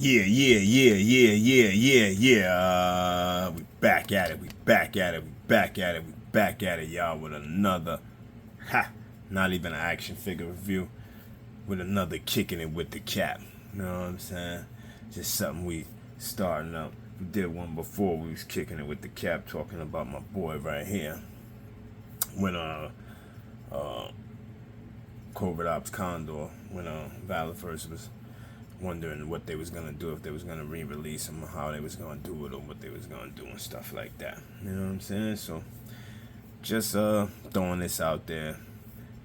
We back at it. We back at it. We back at it. We back at it, y'all, with another, not even an action figure review, with another kicking it with the Kapt. You know what I'm saying? Just something we starting up. We did one before. We was kicking it with the Kapt, talking about my boy right here. When Covert Ops Condor, when valaverse was wondering what they was gonna do, if they was gonna re-release them, or how they was gonna do it, or what they was gonna do and stuff like that. You know what I'm saying? So just throwing this out there.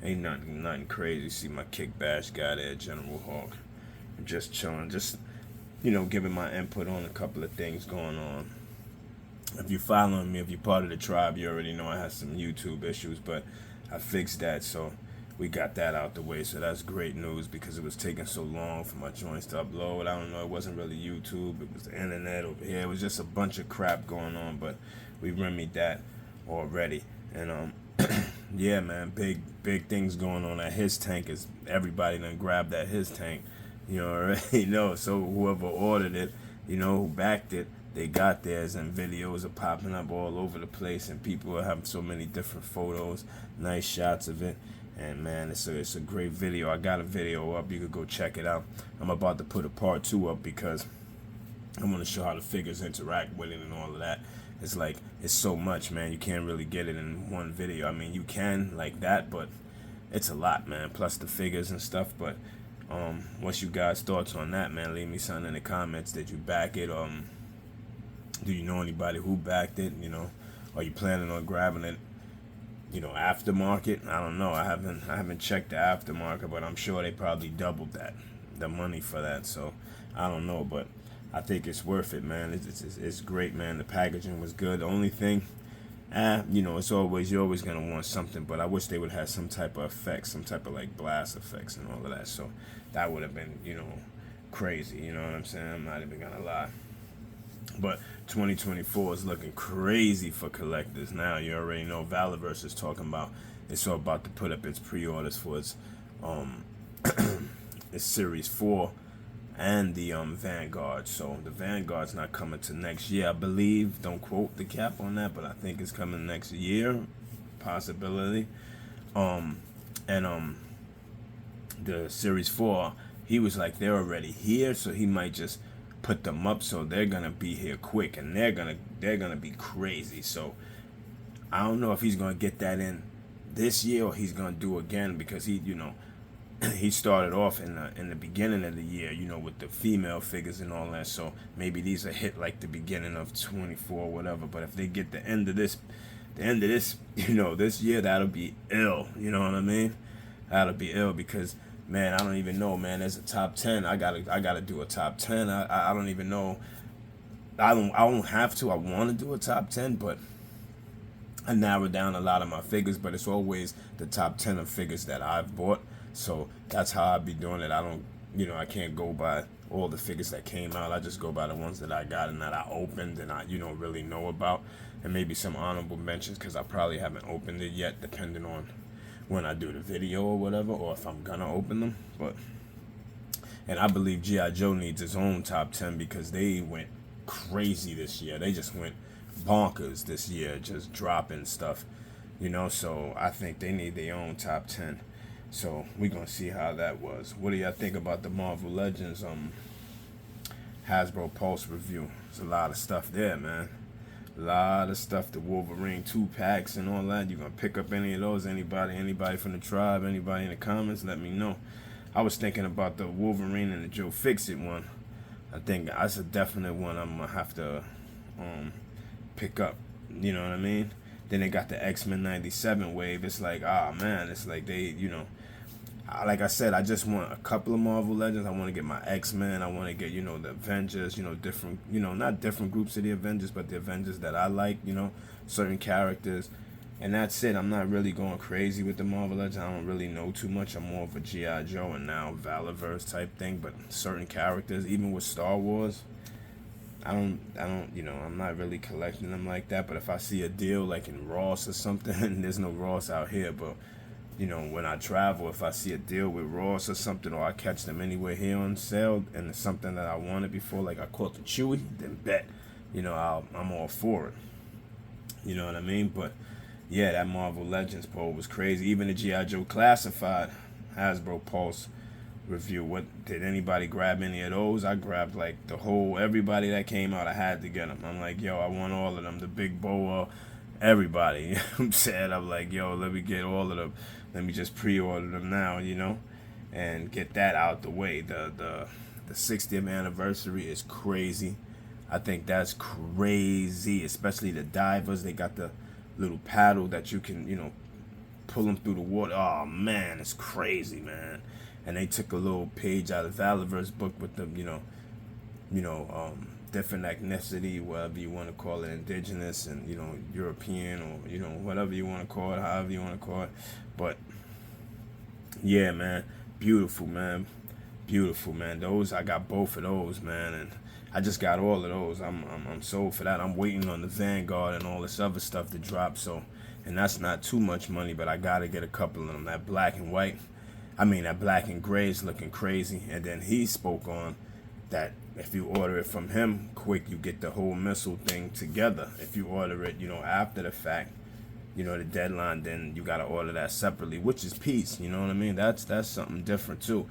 Ain't nothing crazy. See my kick bash guy there, General Hawk. I'm just chilling, just giving my input on a couple of things going on. If you're following me, if you're part of the tribe, you already know I had some YouTube issues, but I fixed that, so we got that out the way. So that's great news, because it was taking so long for my joints to upload. I don't know, it wasn't really YouTube, it was the internet over here. It was just a bunch of crap going on, but we remedied that already. And yeah, man, big things going on at his tank. Is everybody done grabbed at his tank, already know. So whoever ordered it, who backed it, they got theirs, and videos are popping up all over the place, and people are having so many different photos, nice shots of it. And man, it's a great video. I got a video up, you could go check it out. I'm about to put a part 2 up, because I want to show how the figures interact with it and all of that. It's like, it's so much, man, you can't really get it in one video. I mean, you can like that, but it's a lot, man, plus the figures and stuff. But what's you guys' thoughts on that, man? Leave me something in the comments. Did you back it? Do you know anybody who backed it? Are you planning on grabbing it, aftermarket? I don't know. I haven't checked the aftermarket, but I'm sure they probably doubled the money for that. So I don't know, but I think it's worth it, man. It's great, man. The packaging was good. The only thing, it's always, you're always gonna want something, but I wish they would have some type of effects, some type of like blast effects and all of that. So that would have been, crazy. You know what I'm saying? I'm not even gonna lie. But 2024 is looking crazy for collectors now. You already know valaverse is talking about, it's all about to put up its pre-orders for its its series 4 and the Vanguard. So the Vanguard's not coming to next year, I believe. Don't quote the Kapt on that, but I think it's coming next year, possibility. The series 4, he was like, they're already here, so he might just put them up, so they're gonna be here quick, and they're gonna be crazy. So I don't know if he's gonna get that in this year, or he's gonna do again, because he he started off in the beginning of the year, with the female figures and all that. So maybe these are hit like the beginning of 24 or whatever. But if they get the end of this this year, that'll be ill. You know what I mean? That'll be ill, because man, I don't even know, man. There's a top 10. I gotta do a top 10. I don't even know. I don't have to. I want to do a top 10, but I narrowed down a lot of my figures. But it's always the top 10 of figures that I've bought. So that's how I be doing it. I don't, I can't go by all the figures that came out. I just go by the ones that I got and that I opened and I, really know about, and maybe some honorable mentions, because I probably haven't opened it yet, depending on when I do the video or whatever, or if I'm gonna open them. And I believe G.I. Joe needs his own top 10, because they went crazy this year. They just went bonkers this year, just dropping stuff, so I think they need their own top 10. So we're gonna see how that was. What do y'all think about the Marvel Legends Hasbro Pulse review? There's a lot of stuff there, man. A lot of stuff. The Wolverine 2-packs and all that. You gonna pick up any of those? Anybody from the tribe? Anybody in the comments? Let me know. I was thinking about the Wolverine and the Joe Fixit one. I think that's a definite one I'm gonna have to pick up. You know what I mean? Then they got the X-Men 97 wave. It's like, man, it's like they, like I said, I just want a couple of Marvel Legends. I want to get my X-Men. I want to get, the Avengers, different, not different groups of the Avengers, but the Avengers that I like, certain characters. And that's it. I'm not really going crazy with the Marvel Legends. I don't really know too much. I'm more of a G.I. Joe and now valaverse type thing. But certain characters, even with Star Wars, I don't, I'm not really collecting them like that. But if I see a deal like in Ross or something, there's no Ross out here, but you know, when I travel, if I see a deal with Ross or something, or I catch them anywhere here on sale, and it's something that I wanted before, like I caught the Chewy, then bet, you know, I'm all for it. You know what I mean? But yeah, that Marvel Legends poll was crazy. Even the G.I. Joe Classified Hasbro Pulse review. What did anybody grab any of those? I grabbed like the whole, everybody that came out. I had to get them. I'm like, yo, I want all of them. The Big Boa, everybody. You know what I'm saying? I'm like, yo, let me get all of them. Let me just pre-order them now, you know, and get that out the way. The 60th anniversary is crazy. I think that's crazy, especially the divers. They got the little paddle that you can, you know, pull them through the water. Oh man, it's crazy, man. And they took a little page out of valaverse book with them, different ethnicity, whatever you want to call it, indigenous and, you know, European, or, you know, whatever you want to call it, however you want to call it. But yeah, man, beautiful, man. Beautiful, man. Those, I got both of those, man, and I just got all of those. I'm sold for that. I'm waiting on the Vanguard and all this other stuff to drop. So, and that's not too much money, but I gotta get a couple of them. That black and white, that black and gray is looking crazy. And then he spoke on that if you order it from him quick, you get the whole missile thing together. If you order it, you know, after the fact, you know, the deadline, then you gotta order that separately, which is peace. You know what I mean? That's something different too.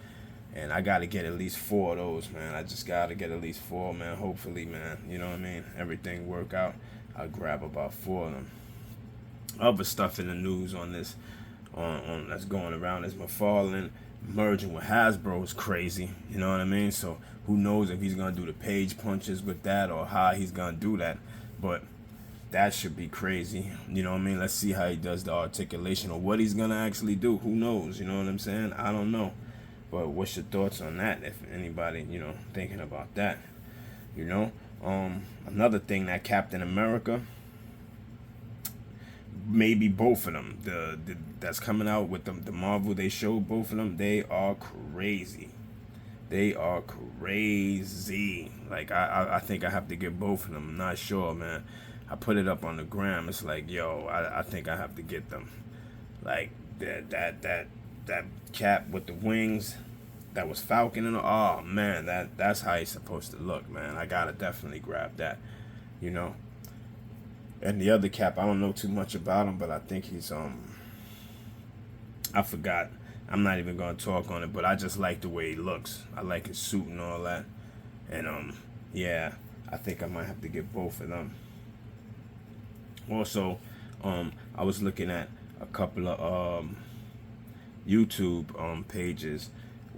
And I got to get at least 4 of those, man. I just got to get at least 4, man. Hopefully, man. You know what I mean? Everything work out. I'll grab about 4 of them. Other stuff in the news on this, on that's going around is McFarlane merging with Hasbro is crazy. You know what I mean? So who knows if he's going to do the page punches with that or how he's going to do that. But that should be crazy. You know what I mean? Let's see how he does the articulation or what he's going to actually do. Who knows? You know what I'm saying? I don't know. But what's your thoughts on that, if anybody, you know, thinking about that, you know? Another thing, that Captain America, maybe both of them, that's coming out with the Marvel, they showed both of them, they are crazy. They are crazy. Like, I think I have to get both of them. I'm not sure, man. I put it up on the gram. It's like, yo, I think I have to get them. Like, that Cap with the wings, that was Falcon, and oh man, that's how he's supposed to look, man. I gotta definitely grab that, you know. And the other Cap, I don't know too much about him, but I think he's I forgot. I'm not even gonna talk on it, but I just like the way he looks. I like his suit and all that, and yeah, I think I might have to get both of them. Also, I was looking at a couple of YouTube pages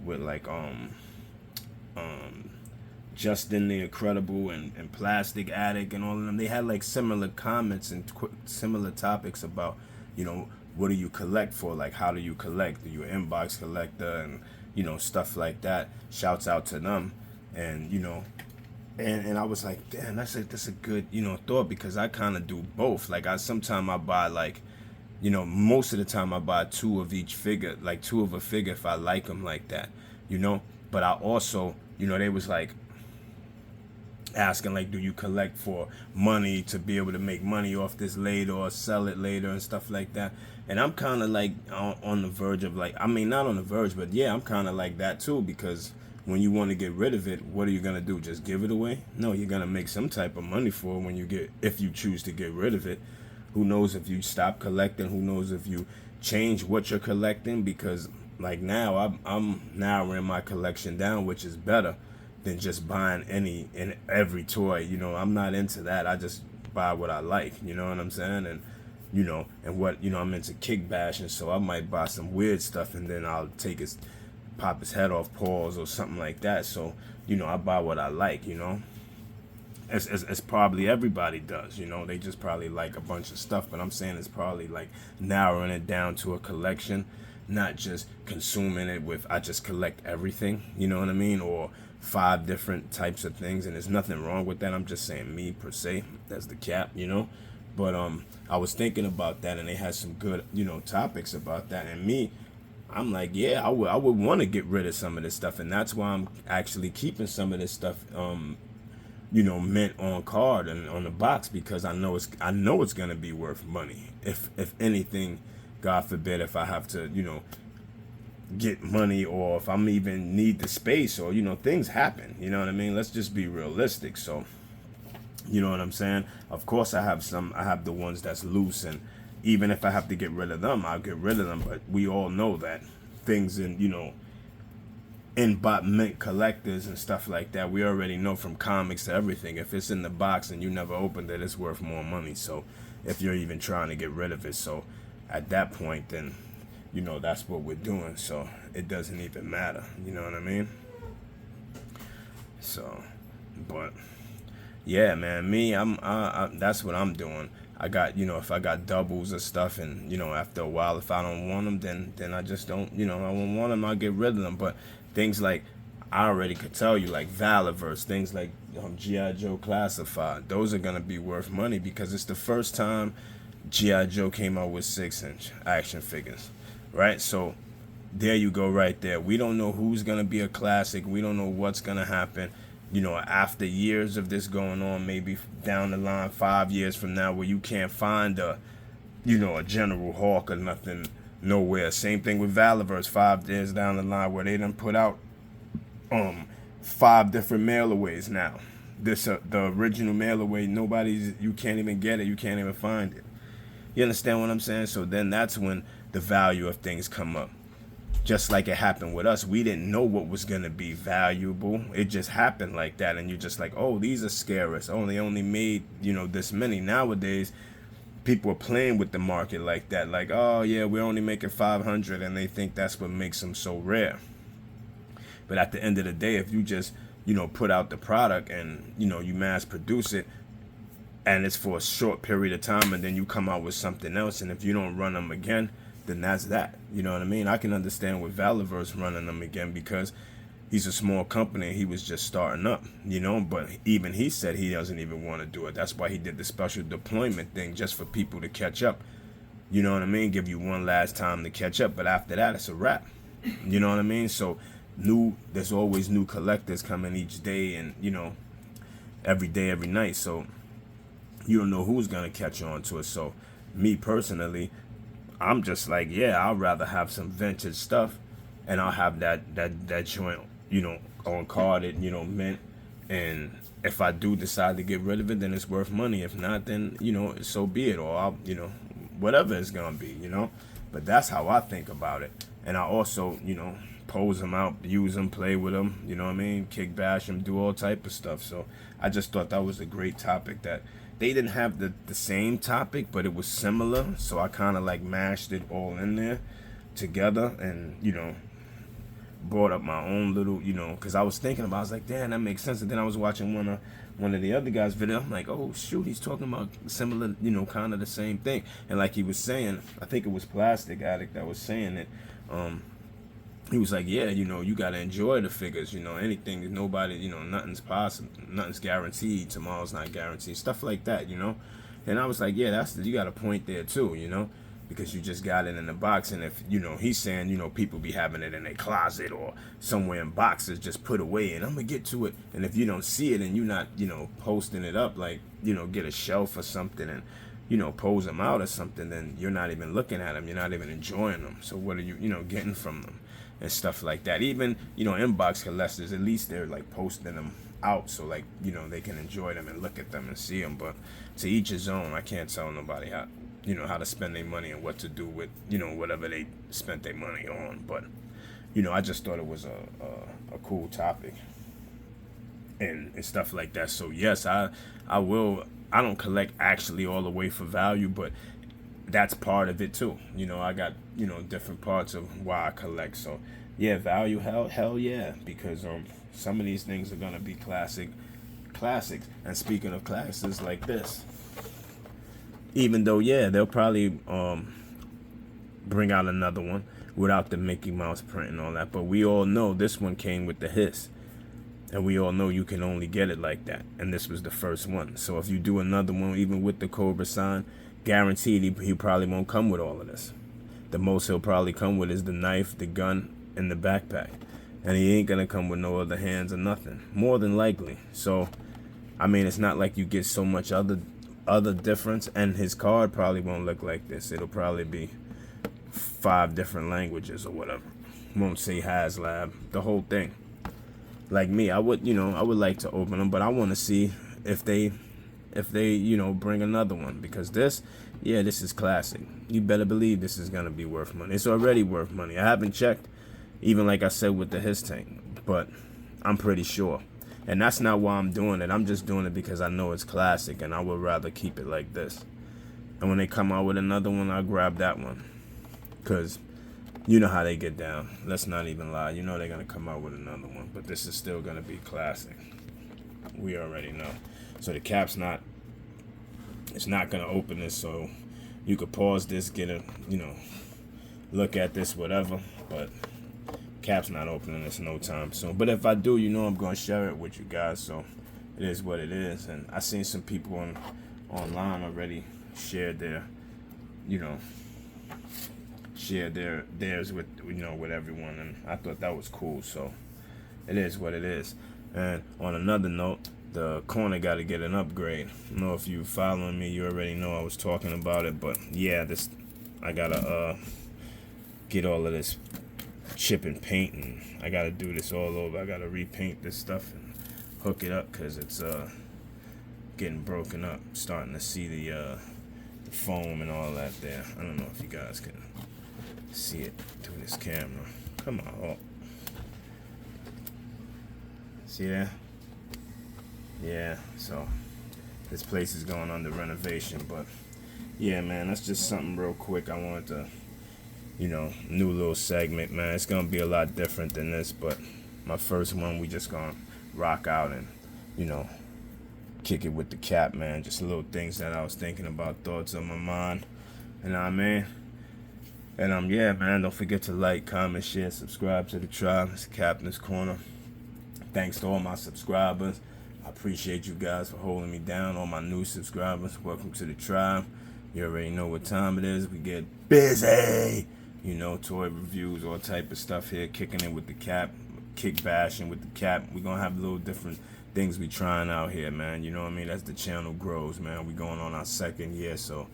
with like Justin the Incredible and Plastic Addict and all of them. They had like similar comments and similar topics about, you know, what do you collect for? Like, how do you collect? Are you an inbox collector? And, you know, stuff like that. Shouts out to them. And, you know, and I was like, damn, that's a good, you know, thought, because I kind of do both. Like, sometimes I buy like, you know, most of the time I buy 2 of each figure, like 2 of a figure if I like them like that, you know. But I also, you know, they was like asking, like, do you collect for money to be able to make money off this later or sell it later and stuff like that. And I'm kind of like on the verge of like, not on the verge, but yeah, I'm kind of like that too, because when you want to get rid of it, what are you going to do? Just give it away? No, you're going to make some type of money for it if you choose to get rid of it. Who knows if you stop collecting? Who knows if you change what you're collecting? Because like now, I'm narrowing my collection down, which is better than just buying any and every toy. You know, I'm not into that. I just buy what I like. You know what I'm saying? And you know, and what, you know, I'm into kick bashing, so I might buy some weird stuff and then I'll pop his head off paws or something like that. So, you know, I buy what I like. You know. As probably everybody does, you know, they just probably like a bunch of stuff, but I'm saying it's probably like narrowing it down to a collection, not just consuming it with, I just collect everything, you know what I mean, or 5 different types of things, and there's nothing wrong with that. I'm just saying me per se, that's the Cap, you know. But I was thinking about that, and they had some good, you know, topics about that, and me, I'm like, yeah, I would want to get rid of some of this stuff, and that's why I'm actually keeping some of this stuff you know, mint on card and on the box, because I know it's gonna be worth money. If anything, God forbid if I have to, you know, get money, or if I'm even need the space, or, you know, things happen, you know what I mean? Let's just be realistic. So, you know what I'm saying? Of course I have the ones that's loose, and even if I have to get rid of them, I'll get rid of them. But we all know that things in, you know, in bot mint collectors and stuff like that, we already know from comics to everything, if it's in the box and you never opened it, it's worth more money. So if you're even trying to get rid of it, so at that point, then, you know, that's what we're doing. So it doesn't even matter, you know what I mean? So, but yeah, man, me, I that's what I'm doing. I got, you know, if I got doubles or stuff, and, you know, after a while, if I don't want them, then I just don't, you know, I won't want them, I'll get rid of them. But things like, I already could tell you, like valaverse, things like G.I. Joe classified, those are gonna be worth money, because it's the first time G.I. Joe came out with 6-inch action figures, right? So there you go, right there. We don't know who's gonna be a classic. We don't know what's gonna happen, you know, after years of this going on, maybe down the line, 5 years from now, where you can't find a, you know, a General Hawk or nothing nowhere. Same thing with valaverse, 5 years down the line, where they done put out 5 different mailaways now. This the original mailaway, you can't even get it, you can't even find it. You understand what I'm saying? So then that's when the value of things come up. Just like it happened with us, we didn't know what was going to be valuable. It just happened like that, and you're just like, oh, these are scarce. Oh, they only made, you know, this many. Nowadays, people are playing with the market like that. Like, oh, yeah, we're only making 500, and they think that's what makes them so rare. But at the end of the day, if you just, you know, put out the product and, you know, you mass produce it, and it's for a short period of time, and then you come out with something else, and if you don't run them again, then that's that. You know what I mean? I can understand with valaverse running them again, because he's a small company and he was just starting up, you know, but even he said he doesn't even want to do it. That's why he did the special deployment thing, just for people to catch up. You know what I mean? Give you one last time to catch up, but after that, it's a wrap. You know what I mean? So there's always new collectors coming each day, and, you know, every day, every night. So you don't know who's going to catch on to it. So me personally, I'm just like, yeah, I'd rather have some vintage stuff, and I'll have that joint, you know, on carded, you know, mint. And if I do decide to get rid of it, then it's worth money. If not, then, you know, so be it. Or I'll, you know, whatever it's gonna be, you know. But that's how I think about it. And I also, you know, pose them out, use them, play with them, you know what I mean, kick bash them, do all type of stuff. So I just thought that was a great topic. That they didn't have the same topic, but it was similar, so I kind of like mashed it all in there together, and, you know, brought up my own little, you know, because I was thinking about, I was like, damn, that makes sense. And then I was watching one of the other guys' video. I'm like, oh shoot, he's talking about similar, you know, kind of the same thing. And like he was saying, I think it was Plastic Addict that was saying it. He was like, yeah, you know, you got to enjoy the figures, you know, anything, nobody, you know, nothing's possible, nothing's guaranteed, tomorrow's not guaranteed, stuff like that, you know. And I was like, yeah, you got a point there too, you know, because you just got it in the box. And if, you know, he's saying, you know, people be having it in their closet or somewhere in boxes just put away, and I'm gonna get to it. And if you don't see it and you're not, you know, posting it up, like, you know, get a shelf or something and, you know, pose them out or something, then you're not even looking at them, you're not even enjoying them. So what are you, you know, getting from them? And stuff like that. Even, you know, inbox collectors, at least they're like posting them out, so like, you know, they can enjoy them and look at them and see them. But to each his own. I can't tell nobody how, you know, how to spend their money and what to do with, you know, whatever they spent their money on. But, you know, I just thought it was a cool topic and stuff like that. So yes, I don't collect actually all the way for value, but that's part of it too. You know, I got, you know, different parts of why I collect. So yeah, value, hell yeah, because some of these things are gonna be classics. And speaking of classics like this, even though, yeah, they'll probably bring out another one without the Mickey Mouse print and all that, but we all know this one came with the hiss, and we all know you can only get it like that, and this was the first one. So if you do another one, even with the Cobra sign, guaranteed he probably won't come with all of this. The most he'll probably come with is the knife, the gun, and the backpack, and he ain't gonna come with no other hands or nothing, more than likely. So I mean, it's not like you get so much other difference, and his card probably won't look like this. It'll probably be, 5 different languages or whatever. Won't say HasLab, the whole thing. Like me, I would, I would like to open them, but I want to see if they, bring another one, because this is classic. You better believe this is gonna be worth money. It's already worth money. I haven't checked, even like I said with the his tank, but I'm pretty sure. And that's not why I'm doing it. I'm just doing it because I know it's classic, and I would rather keep it like this. And when they come out with another one, I'll grab that one, cause you know how they get down. Let's not even lie. You know they're gonna come out with another one, but this is still gonna be classic. We already know. So the Kapt's not. It's not gonna open this, so you could pause this, get a, look at this, whatever. But Kapt's not opening this no time soon. But if I do, I'm gonna share it with you guys. So it is what it is. And I seen some people online already shared their, theirs with with everyone, and I thought that was cool. So it is what it is. And on another note, the corner got to get an upgrade. I don't know if you following me, you already know I was talking about it, but yeah, I gotta get all of this chip and paint, and I gotta do this all over. I gotta repaint this stuff and hook it up, because it's getting broken up. Starting to see the foam and all that there. I don't know if you guys can see it through this camera. Come on. Oh. See that? Yeah, so this place is going under renovation, but yeah, man, that's just something real quick. I wanted to, new little segment, man. It's gonna be a lot different than this, but my first one, we just gonna rock out and, kick it with the Kapt, man. Just little things that I was thinking about, thoughts on my mind, you know what I mean? And yeah, man, don't forget to like, comment, share, subscribe to the tribe. It's Captain's Corner. Thanks to all my subscribers. I appreciate you guys for holding me down. All my new subscribers, welcome to the tribe. You already know what time it is. We get busy. Toy reviews, all type of stuff here. Kicking it with the Kapt, kick bashing with the Kapt. We're going to have little different things we trying out here, man. You know what I mean? As the channel grows, man. We going on our 2nd year, so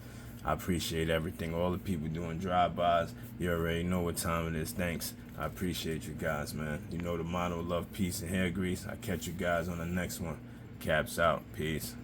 I appreciate everything. All the people doing drive-bys. You already know what time it is. Thanks. I appreciate you guys, man. You know the motto: love, peace, and hair grease. I'll catch you guys on the next one. Kapt's out. Peace.